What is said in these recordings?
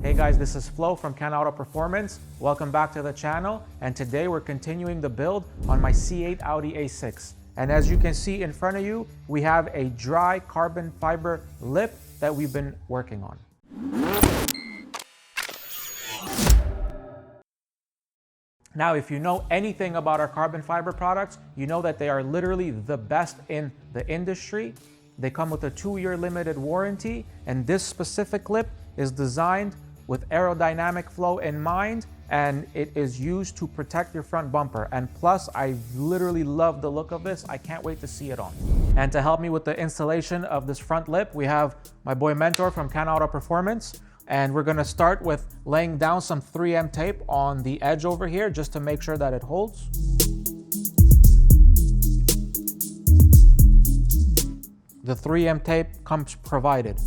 Hey guys, this is Flo from Auto Performance. Welcome back to the channel, and today we're continuing the build on my C8 Audi A6. And as you can see in front of you, we have a dry carbon fiber lip that we've been working on. Now, if you know anything about our carbon fiber products, you know that they are literally the best in the industry. They come with a 2-year limited warranty, and this specific lip is designed with aerodynamic flow in mind, and it is used to protect your front bumper. And plus, I literally love the look of this. I can't wait to see it on. And to help me with the installation of this front lip, we have my boy Mentor from Auto Performance. And we're gonna start with laying down some 3M tape on the edge over here just to make sure that it holds. The 3M tape comes provided.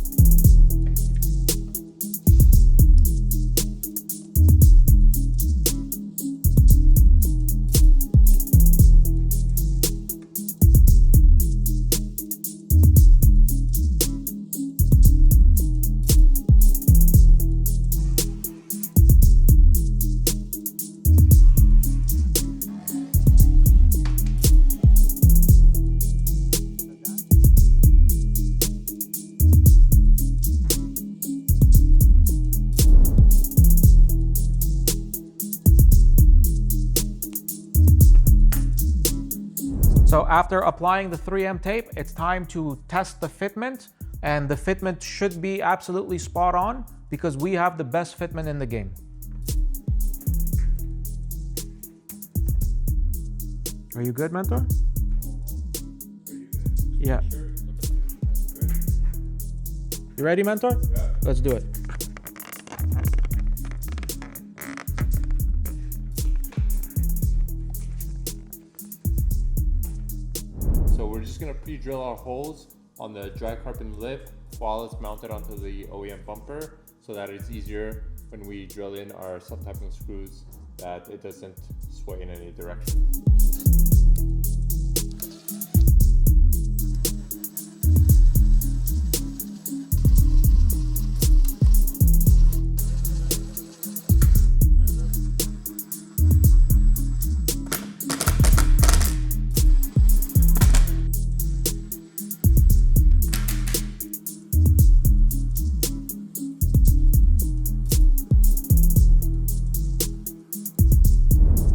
So after applying the 3M tape, it's time to test the fitment, and the fitment should be absolutely spot on because we have the best fitment in the game. Are you good, Mentor? Yeah. You ready, Mentor? Yeah. Let's do it. So we're just gonna pre-drill our holes on the dry carbon lip while it's mounted onto the OEM bumper so that it's easier when we drill in our self-tapping screws that it doesn't sway in any direction.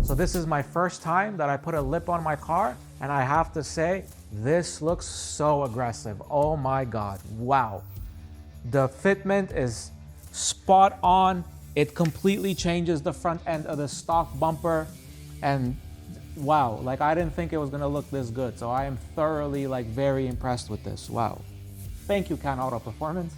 So this is my first time that I put a lip on my car, and I have to say, this looks so aggressive. Oh my God, wow. The fitment is spot on. It completely changes the front end of the stock bumper, and wow, like I didn't think it was gonna look this good. So I am thoroughly very impressed with this, wow. Thank you, Auto Performance.